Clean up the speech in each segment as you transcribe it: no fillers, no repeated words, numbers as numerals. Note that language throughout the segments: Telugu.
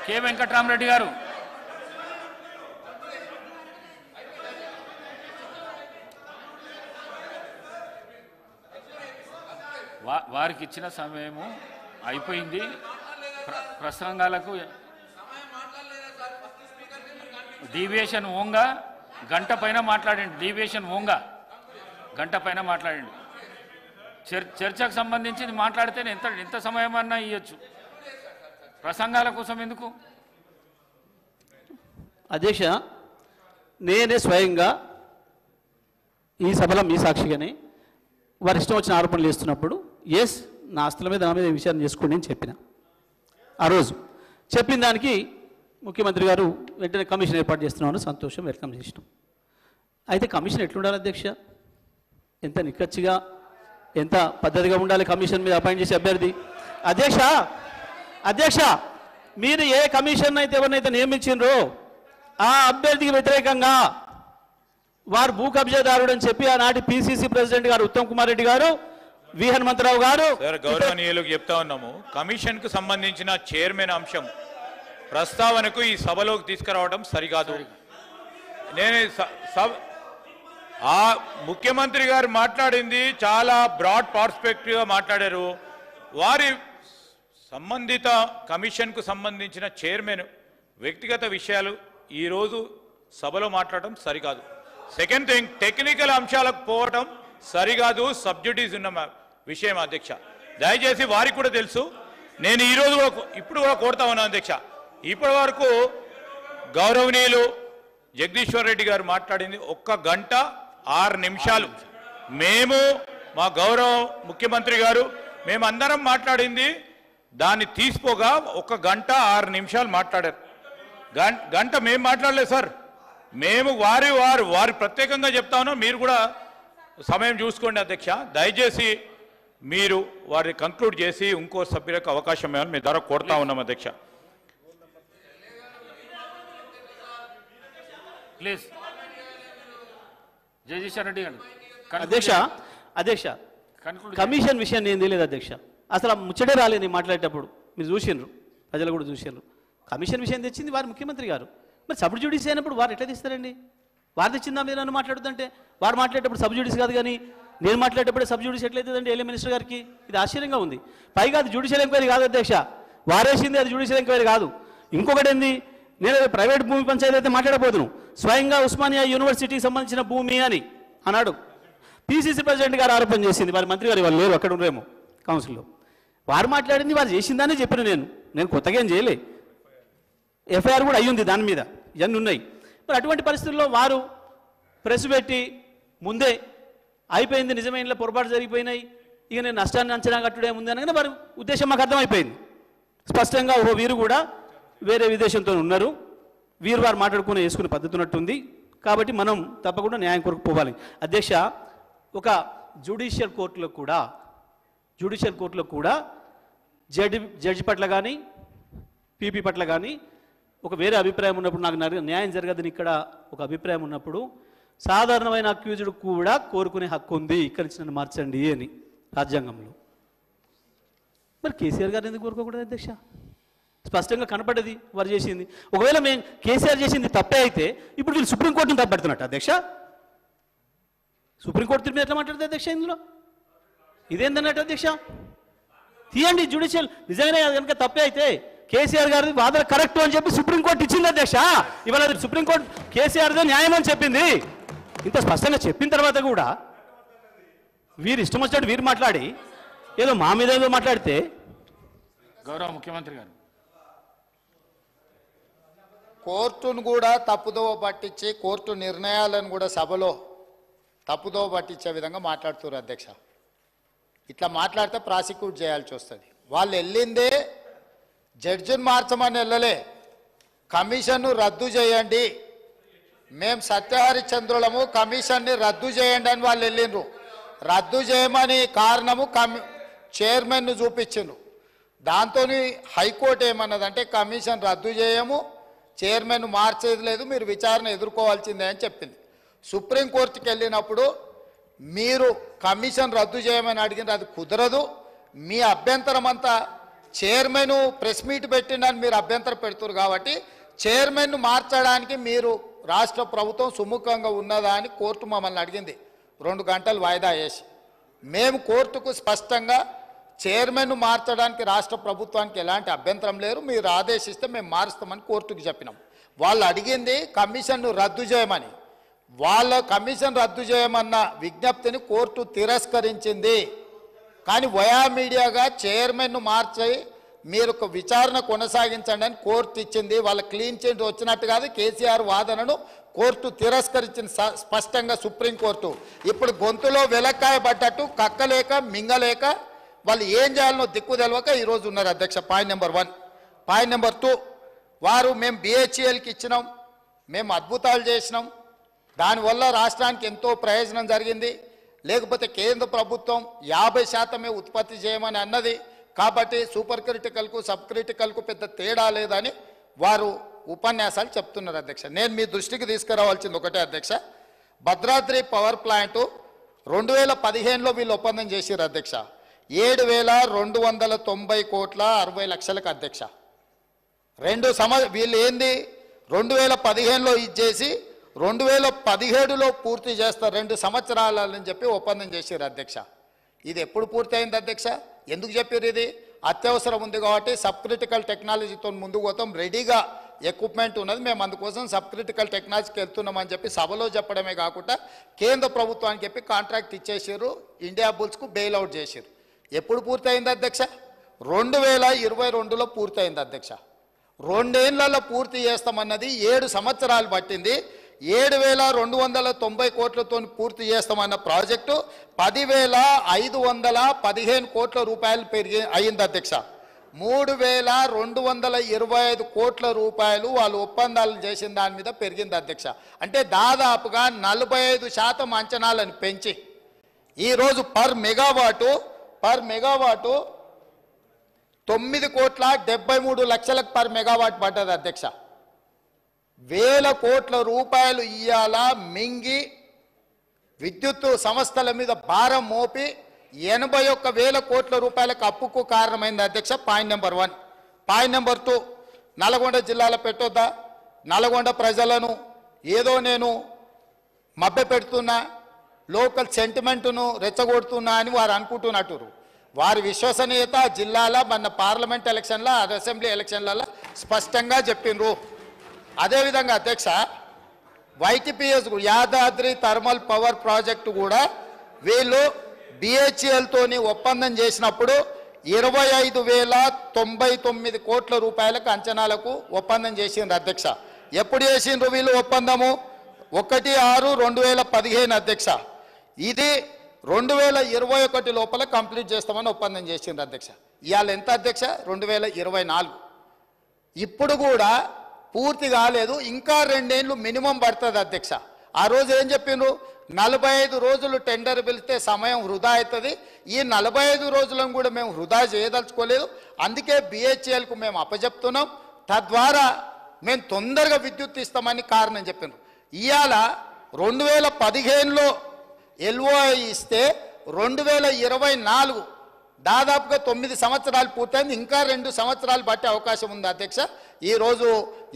కె వెంకటరామరెడ్డి గారు వారికి ఇచ్చిన సమయము అయిపోయింది. ప్రసంగాలకు డీవియేషన్ ఓంగా గంట పైన మాట్లాడండి. డీవియేషన్ ఓంగా గంట పైన మాట్లాడండి. చర్చకు సంబంధించి మాట్లాడితే ఎంత సమయం అన్నా ఇవ్వచ్చు. ప్రసంగాల కోసం ఎందుకు? అధ్యక్ష, నేనే స్వయంగా ఈ సభలో మీ సాక్షిగానే వారి ఇష్టం వచ్చిన ఆరోపణలు చేస్తున్నప్పుడు నా ఆస్తుల మీద నా మీద విచారణ చేసుకోండి అని చెప్పిన. ఆ రోజు చెప్పిన దానికి ముఖ్యమంత్రి గారు వెంటనే కమిషన్ ఏర్పాటు చేస్తున్నామని సంతోషం వెల్కమ్ చేసినాం. అయితే కమిషన్ ఎట్లుండాలి అధ్యక్ష? ఎంత నిక్కచ్చిగా ఎంత పద్ధతిగా ఉండాలి కమిషన్ మీద అపాయింట్ చేసే అభ్యర్థి? అధ్యక్ష మీరు ఏ కమిషన్ అయితే ఎవరినైతే నియమించిండ్రో ఆ అభ్యర్థికి వ్యతిరేకంగా వారు భూ కబ్జాదారుడు అని చెప్పి ఆనాటి పిసిసి ప్రెసిడెంట్ గారు ఉత్తమ్ కుమార్ రెడ్డి గారు, వి హనుమంతరావు గారు గౌరవనీయులకు చెప్తా ఉన్నాము. కమిషన్ కు సంబంధించిన చైర్మన్ అంశం ప్రస్తావనకు ఈ సభలోకి తీసుకురావడం సరికాదు. నేను ముఖ్యమంత్రి గారు మాట్లాడింది చాలా బ్రాడ్ పర్స్పెక్టివ్గా మాట్లాడారు. వారి సంబంధిత కమిషన్కు సంబంధించిన చైర్మన్ వ్యక్తిగత విషయాలు ఈరోజు సభలో మాట్లాడటం సరికాదు. సెకండ్ థింగ్, టెక్నికల్ అంశాలకు పోవటం సరికాదు. సబ్జెక్టీస్ ఉన్న విషయం అధ్యక్ష, దయచేసి వారికి కూడా తెలుసు. నేను ఈరోజు ఇప్పుడు కూడా కోరుతా ఉన్నాను అధ్యక్ష. ఇప్పటి వరకు గౌరవనీయులు జగదీశ్వర్ రెడ్డి గారు మాట్లాడింది 1 గంట 6 నిమిషాలు. మేము మా గౌరవ ముఖ్యమంత్రి గారు మేమందరం మాట్లాడింది దాన్ని తీసిపోగా 1 గంట 6 నిమిషాలు మాట్లాడారు. గంట మేము మాట్లాడలేదు సార్. మేము వారి ప్రత్యేకంగా చెప్తా ఉన్నాం. మీరు కూడా సమయం చూసుకోండి అధ్యక్ష. దయచేసి మీరు వారిని కంక్లూడ్ చేసి ఇంకో సభ్యులకు అవకాశం ఇవ్వాలని మీ ద్వారా కోరుతా ఉన్నాం అధ్యక్ష. ప్లీజ్ జగదీశ్వర్ రెడ్డి గారు. అధ్యక్ష కమిషన్ విషయం నేను తెలియదు అధ్యక్ష. అసలు ఆ ముచ్చటే రాలేదు నేను మాట్లాడేటప్పుడు. మీరు చూసిండ్రు, ప్రజలు కూడా చూసిండ్రు. కమిషన్ విషయం తెచ్చింది వారి ముఖ్యమంత్రి గారు. మరి సబ్ జ్యుడిషియల్ అయినప్పుడు వారు ఎట్లా తీస్తారండి? వారు తెచ్చిందా మీరు నన్ను మాట్లాడుతుంటే? వారు మాట్లాడేటప్పుడు సబ్ జ్యుడిషియల్ కాదు, కానీ నేను మాట్లాడేటప్పుడు సబ్ జ్యుడిషియల్ ఎట్లయితుందండి ఎల్ఏ మినిస్టర్ గారికి? ఇది ఆశ్చర్యంగా ఉంది. పైగా అది జ్యుడిషియల్ ఎంక్వైరీ కాదు అధ్యక్ష, వారేసింది అది జ్యుడిషియల్ ఎంక్వైరీ కాదు. ఇంకొకటి ఏంది, నేను ప్రైవేట్ భూమి పంచాయతీ అయితే మాట్లాడబోతున్నాను. స్వయంగా ఉస్మానియా యూనివర్సిటీకి సంబంధించిన భూమి అని అన్నాడు. పిసిసి ప్రెసిడెంట్ గారు ఆరోపణ చేసింది, వారి మంత్రి గారు వాళ్ళు లేరు, అక్కడ ఉండరేమో కౌన్సిల్లో. వారు మాట్లాడింది వారు చేసిందని చెప్పిన నేను కొత్తగా ఏం చేయలే. ఎఫ్ఐఆర్ కూడా అయ్యింది దాని మీద, ఇవన్నీ ఉన్నాయి. మరి అటువంటి పరిస్థితుల్లో వారు ప్రెస్ పెట్టి ముందే అయిపోయింది, నిజమైన పొరపాటు జరిగిపోయినాయి, ఇక నేను నష్టాన్ని అంచనా కట్టుడే ఉంది అనగానే వారి ఉద్దేశం మాకు అర్థమైపోయింది స్పష్టంగా. వీరు కూడా వేరే విదేశంతో ఉన్నారు, వారు మాట్లాడుకుని వేసుకునే పద్ధతి ఉన్నట్టుంది. కాబట్టి మనం తప్పకుండా న్యాయం కొరకు పోవాలి అధ్యక్ష. ఒక జ్యుడిషియల్ కోర్టులో కూడా జడ్జి పట్ల కానీ పీపీ పట్ల కానీ ఒక వేరే అభిప్రాయం ఉన్నప్పుడు, నాకు న్యాయం జరగదని ఇక్కడ ఒక అభిప్రాయం ఉన్నప్పుడు సాధారణమైన అక్యూజ్డ్ కూడా కోరుకునే హక్కు ఉంది, ఇక్కడి నుంచి నన్ను మార్చండి అని రాజ్యాంగంలో. మరి కేసీఆర్ గారు ఎందుకు కోరుకోకూడదు అధ్యక్ష? స్పష్టంగా కనపడ్డది వారు చేసింది. ఒకవేళ మేము కేసీఆర్ చేసింది తప్పే అయితే ఇప్పుడు వీళ్ళు సుప్రీంకోర్టును తప్పబెడుతున్నట్టు అధ్యక్ష. సుప్రీంకోర్టు తీర్పు ఎట్లా మాట్లాడుతుంది అధ్యక్ష? ఇందులో ఇదేందన్నట్టు అధ్యక్ష? తీయండి జ్యుడిషియల్, నిజంగానే కనుక తప్పే అయితే కేసీఆర్ గారి వాదన కరెక్ట్ అని చెప్పి సుప్రీంకోర్టు ఇచ్చింది అధ్యక్ష. ఇవాళ సుప్రీంకోర్టు కేసీఆర్దే న్యాయం అని చెప్పింది. ఇంత స్పష్టంగా చెప్పిన తర్వాత కూడా వీరు ఇష్టం వచ్చినట్టు వీరు మాట్లాడి ఏదో మా మీద ఏదో మాట్లాడితే, గౌరవ ముఖ్యమంత్రి గారు కోర్టును కూడా తప్పుదోవ పట్టించి కోర్టు నిర్ణయాలను కూడా సభలో తప్పుదోవ పట్టించే విధంగా మాట్లాడుతున్నారు అధ్యక్ష. ఇట్లా మాట్లాడితే ప్రాసిక్యూట్ చేయాల్సి వస్తుంది. వాళ్ళు వెళ్ళిందే జడ్జిని మార్చమని వెళ్ళలే, కమిషన్ను రద్దు చేయండి, మేము సత్యహరిచంద్రులము, కమిషన్ని రద్దు చేయండి అని వాళ్ళు వెళ్ళిండ్రు. రద్దు చేయమని కారణము చైర్మన్ను చూపించిండ్రు. దాంతో హైకోర్టు ఏమన్నదంటే కమిషన్ రద్దు చేయము, చైర్మన్ మార్చేది లేదు, మీరు విచారణ ఎదుర్కోవాల్సిందే అని చెప్పింది. సుప్రీంకోర్టుకి వెళ్ళినప్పుడు మీరు కమిషన్ రద్దు చేయమని అడిగిన అది కుదరదు, మీ అభ్యంతరం అంతా చైర్మన్ ప్రెస్ మీట్ పెట్టిండని మీరు అభ్యంతరం పెడుతున్నారు కాబట్టి చైర్మన్ను మార్చడానికి మీరు రాష్ట్ర ప్రభుత్వం సుముఖంగా ఉన్నదా అని కోర్టు మమ్మల్ని అడిగింది 2 గంటలు వాయిదా వేసి. మేము కోర్టుకు స్పష్టంగా చైర్మన్ను మార్చడానికి రాష్ట్ర ప్రభుత్వానికి ఎలాంటి అభ్యంతరం లేదు, మీరు ఆదేశిస్తే మేము మారుస్తామని కోర్టుకు చెప్పినాం. వాళ్ళు అడిగింది కమిషన్ను రద్దు చేయమని. వాళ్ళ కమిషన్ రద్దు చేయమన్న విజ్ఞప్తిని కోర్టు తిరస్కరించింది. కానీ వయా మీడియాగా చైర్మన్ను మార్చి మీరు ఒక విచారణ కొనసాగించండి అని కోర్టు ఇచ్చింది. వాళ్ళ క్లీన్ చిట్ వచ్చినట్టు కాదు, కేసీఆర్ వాదనను కోర్టు తిరస్కరించింది స్పష్టంగా సుప్రీంకోర్టు. ఇప్పుడు గొంతులో వెలక్కాయ పడ్డట్టు కక్కలేక మింగలేక వాళ్ళు ఏం చేయాలనో దిక్కు తెలవక ఈరోజు ఉన్నారు అధ్యక్ష. Point number 1. పాయింట్ నెంబర్ 2, వారు మేము BHELకి ఇచ్చినాం, మేము అద్భుతాలు చేసినాం, దానివల్ల రాష్ట్రానికి ఎంతో ప్రయోజనం జరిగింది, లేకపోతే కేంద్ర ప్రభుత్వం 50% ఉత్పత్తి చేయమని అన్నది, కాబట్టి సూపర్ క్రిటికల్కు సబ్ క్రిటికల్కు పెద్ద తేడా లేదని వారు ఉపన్యాసాలు చెప్తున్నారు అధ్యక్ష. నేను మీ దృష్టికి తీసుకురావాల్సింది ఒకటే అధ్యక్ష, భద్రాద్రి పవర్ ప్లాంటు 2015లో వీళ్ళు ఒప్పందం చేశారు అధ్యక్ష. 7,290 కోట్ల 60 లక్షలకు అధ్యక్ష. వీళ్ళు ఏంది 2015లో ఇచ్చేసి 2017లో పూర్తి చేస్తారు, 2 సంవత్సరాలని చెప్పి ఒప్పందం చేశారు అధ్యక్ష. ఇది ఎప్పుడు పూర్తయింది అధ్యక్ష? ఎందుకు చెప్పారు? ఇది అత్యవసరం ఉంది కాబట్టి సబ్ క్రిటికల్ టెక్నాలజీతో ముందుకు పోతాం, రెడీగా ఎక్విప్మెంట్ ఉన్నది, మేము అందుకోసం సబ్ క్రిటికల్ టెక్నాలజీకి వెళ్తున్నామని చెప్పి సభలో చెప్పడమే కాకుండా కేంద్ర ప్రభుత్వానికి చెప్పి కాంట్రాక్ట్ ఇచ్చేసారు, ఇండియా బుల్స్కు బెయిల్అవుట్ చేశారు. ఎప్పుడు పూర్తయింది అధ్యక్ష? 2022లో పూర్తయింది అధ్యక్ష. 2 ఏళ్లలో పూర్తి చేస్తామన్నది 7 సంవత్సరాలు పట్టింది. 7,290 కోట్లతో పూర్తి చేస్తామన్న ప్రాజెక్టు 10,515 కోట్ల రూపాయలు అయింది అధ్యక్ష. 3,225 కోట్ల రూపాయలు వాళ్ళు ఒప్పందాలు చేసిన దాని మీద పెరిగింది అధ్యక్ష. అంటే దాదాపుగా 45% అంచనాలను పెంచి ఈరోజు పర్ మెగావాటు 9,73 లక్షలకు పర్ మెగావాట్ పడ్డది అధ్యక్ష. 1,000 కోట్ల రూపాయలు ఇయ్యాల మింగి విద్యుత్ సంస్థల మీద భారం మోపి 81,000 కోట్ల రూపాయలకు అప్పుకు కారణమైంది అధ్యక్ష. Point number 1. Point number 2, Nalgonda జిల్లాలో పెట్టొద్దా? నల్గొండ ప్రజలను ఏదో నేను మభ్య పెడుతున్నా, లోకల్ సెంటిమెంటును రెచ్చగొడుతున్నా అని వారు అనుకుంటున్నట్టు. వారి విశ్వసనీయత జిల్లాల మన పార్లమెంట్ ఎలక్షన్ల అసెంబ్లీ ఎలక్షన్లలో స్పష్టంగా చెప్పిండ్రు. అదేవిధంగా అధ్యక్ష YTPS Yadadri thermal power project కూడా వీళ్ళు BHELతోని ఒప్పందం చేసినప్పుడు 25,099 కోట్ల రూపాయలకు అంచనాలకు ఒప్పందం చేసిండ్రు అధ్యక్ష. ఎప్పుడు చేసిండ్రు వీళ్ళు ఒప్పందము? 1/6/2015 అధ్యక్ష. ఇది 2021 లోపల కంప్లీట్ చేస్తామని ఒప్పందం చేసిండ్రు అధ్యక్ష. ఇవాళ ఎంత అధ్యక్ష? 2024. ఇప్పుడు కూడా పూర్తి కాలేదు, ఇంకా 2 ఏళ్ళు మినిమం పడుతుంది అధ్యక్ష. ఆ రోజు ఏం చెప్పిండ్రు? 45 రోజులు టెండర్ పిలిస్తే సమయం వృధా అవుతుంది, ఈ 45 రోజులను కూడా మేము వృధా చేయదలుచుకోలేదు, అందుకే BHELకు మేము అప్పచెప్తున్నాం, తద్వారా మేము తొందరగా విద్యుత్ ఇస్తామని కారణం చెప్పిండ్రు. ఇవాళ 2015లో LOI ఇస్తే 2024 దాదాపుగా 9 సంవత్సరాలు పూర్తయింది, ఇంకా 2 సంవత్సరాలు పట్టే అవకాశం ఉంది అధ్యక్ష. ఈరోజు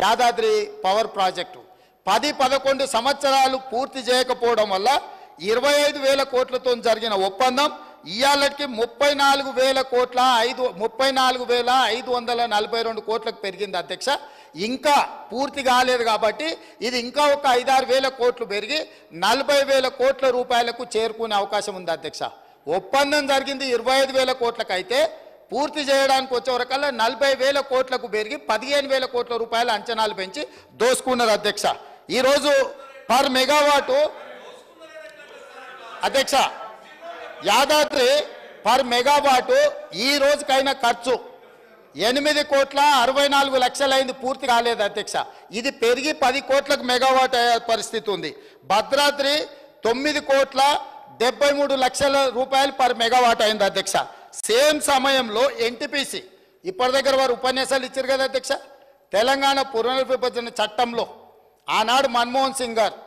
యాదాద్రి పవర్ ప్రాజెక్టు 10-11 సంవత్సరాలు పూర్తి చేయకపోవడం వల్ల 25,000 కోట్లతో జరిగిన ఒప్పందం ఇవాళకి 34,542 కోట్లకు పెరిగింది అధ్యక్ష. ఇంకా పూర్తి కాలేదు కాబట్టి ఇది ఇంకా ఒక 5-6 కోట్లు పెరిగి 40,000 కోట్ల రూపాయలకు చేరుకునే అవకాశం ఉంది అధ్యక్ష. ఒప్పందం జరిగింది 25,000 కోట్లకు అయితే పూర్తి చేయడానికి వచ్చేవరకల్లా 40,000 కోట్లకు పెరిగి 15,000 కోట్ల రూపాయల అంచనాలు పెంచి దోసుకున్నారు అధ్యక్ష. ఈరోజు పర్ మెగావాటు అధ్యక్ష యాదాద్రి పర్ మెగావాటు ఈ రోజుకైనా ఖర్చు 8,64 లక్షలైంది, పూర్తి కాలేదు అధ్యక్ష. ఇది పెరిగి 10 కోట్లకు మెగావాట్ అయ్యే పరిస్థితి ఉంది. భద్రాద్రి 9,73 లక్షల రూపాయలు పర్ మెగావాట్ అయింది అధ్యక్ష. సేమ్ సమయంలో NTPC ఇప్పటి దగ్గర వారు ఉపన్యాసాలు ఇచ్చారు కదా అధ్యక్ష. తెలంగాణ పునర్విభజన చట్టంలో ఆనాడు మన్మోహన్ సింగ్ గారు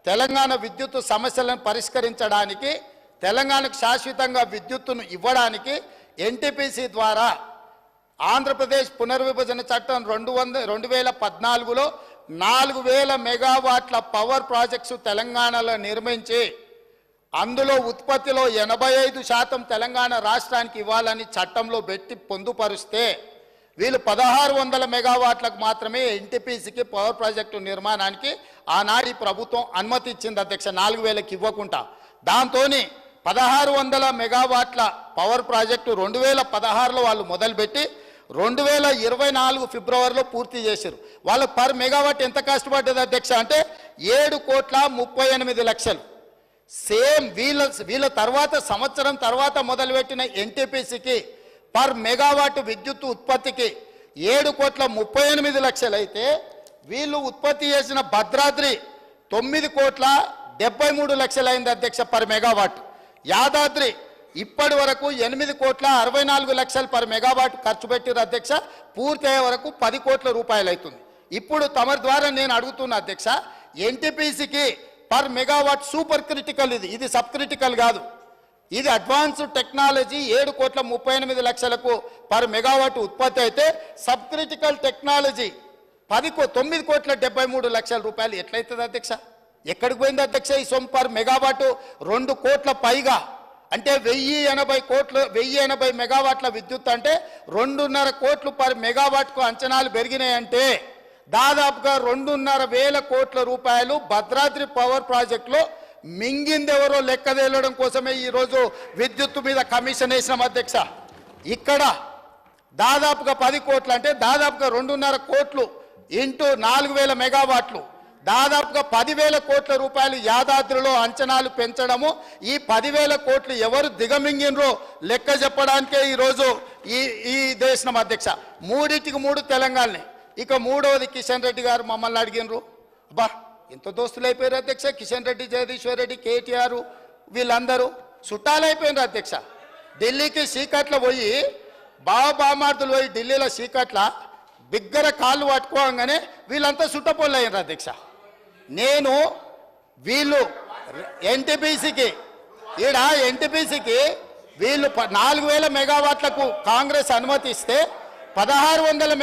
తెలంగాణ విద్యుత్ సమస్యలను పరిష్కరించడానికి, తెలంగాణకు శాశ్వతంగా విద్యుత్తును ఇవ్వడానికి NTPC ద్వారా ఆంధ్రప్రదేశ్ పునర్విభజన చట్టం 2014లో 4000 మెగావాట్ల పవర్ ప్రాజెక్ట్స్ తెలంగాణలో నిర్మించి అందులో ఉత్పత్తిలో 85% తెలంగాణ రాష్ట్రానికి ఇవ్వాలని చట్టంలో పెట్టి పొందుపరిస్తే వీళ్ళు 1600 మెగావాట్లకు మాత్రమే ఎన్టీపీసీకి పవర్ ప్రాజెక్టు నిర్మాణానికి ఆనాటి ప్రభుత్వం అనుమతి ఇచ్చింది అధ్యక్ష, 4000కి ఇవ్వకుండా. దాంతో 1600 మెగావాట్ల పవర్ ప్రాజెక్టు 2016లో వాళ్ళు మొదలుపెట్టి 2024 ఫిబ్రవరిలో పూర్తి చేశారు. వాళ్ళు పర్ మెగావాట్ ఎంత కష్టపడ్డది అధ్యక్ష అంటే 7,38,00,000. సేమ్ వీళ్ళ తర్వాత సంవత్సరం తర్వాత మొదలుపెట్టిన ఎన్టీపీసీకి పర్ మెగావాట్ విద్యుత్ ఉత్పత్తికి 7,38,00,000 అయితే వీళ్ళు ఉత్పత్తి చేసిన భద్రాద్రి 9,73,00,000 అయింది అధ్యక్ష పర్ మెగావాట్. యాదాద్రి ఇప్పటి వరకు 8,64,00,000 పర్ మెగావాట్ ఖర్చు పెట్టిన అధ్యక్ష, పూర్తి అయ్యే వరకు 10 కోట్ల రూపాయలు అవుతుంది. ఇప్పుడు తమరి ద్వారా నేను అడుగుతున్న అధ్యక్ష, ఎన్టీపీసీకి పర్ మెగావాట్ సూపర్ క్రిటికల్, ఇది సబ్ క్రిటికల్ కాదు, ఇది అడ్వాన్స్డ్ టెక్నాలజీ 7,38,00,000కు పర్ మెగావాట్ ఉత్పత్తి అయితే సబ్ క్రిటికల్ టెక్నాలజీ 9,73,00,000 రూపాయలు ఎట్లయితుంది అధ్యక్ష? ఎక్కడికి పోయింది అధ్యక్ష ఈ సొమ్ము? పర్ మెగావాట్ 2 కోట్ల పైగా, అంటే 1080 మెగావాట్ల విద్యుత్ అంటే 2.5 కోట్లు పర్ మెగావాట్కు అంచనాలు పెరిగినాయంటే దాదాపుగా 2,500 కోట్ల రూపాయలు భద్రాద్రి పవర్ ప్రాజెక్టులో మింగిందెవరో లెక్క తేలడం కోసమే ఈరోజు విద్యుత్తు మీద కమిషన్ వేసినాం అధ్యక్ష. ఇక్కడ దాదాపుగా 10 కోట్లు అంటే దాదాపుగా 2.5 కోట్లు ఇంటూ 4,000 మెగావాట్లు, దాదాపుగా 10,000 కోట్ల రూపాయలు యాదాద్రిలో అంచనాలు పెంచడము. ఈ 10,000 కోట్లు ఎవరు దిగమింగినరో లెక్క చెప్పడానికే ఈరోజు ఈ దేశం అధ్యక్ష. 3 తెలంగాణనే. ఇక మూడవది కిషన్ రెడ్డి గారు మమ్మల్ని అడిగినరు, బా ఎంత దోస్తులు అయిపోయారు అధ్యక్ష, కిషన్ రెడ్డి, జగదీశ్వర్ రెడ్డి, కేటీఆర్ వీళ్ళందరూ చుట్టాలు అయిపోయినారు అధ్యక్ష. ఢిల్లీకి సీకట్ల పోయి బామార్దులు పోయి ఢిల్లీలో సీకట్ల బిగ్గర కాళ్ళు పట్టుకోగానే వీళ్ళంతా చుట్టపోళ్ళు అయ్యారు అధ్యక్ష. నేను వీళ్ళు ఎన్టీపీసీకి వీళ్ళు 4,000 మెగావాట్లకు కాంగ్రెస్ అనుమతి ఇస్తే 1,600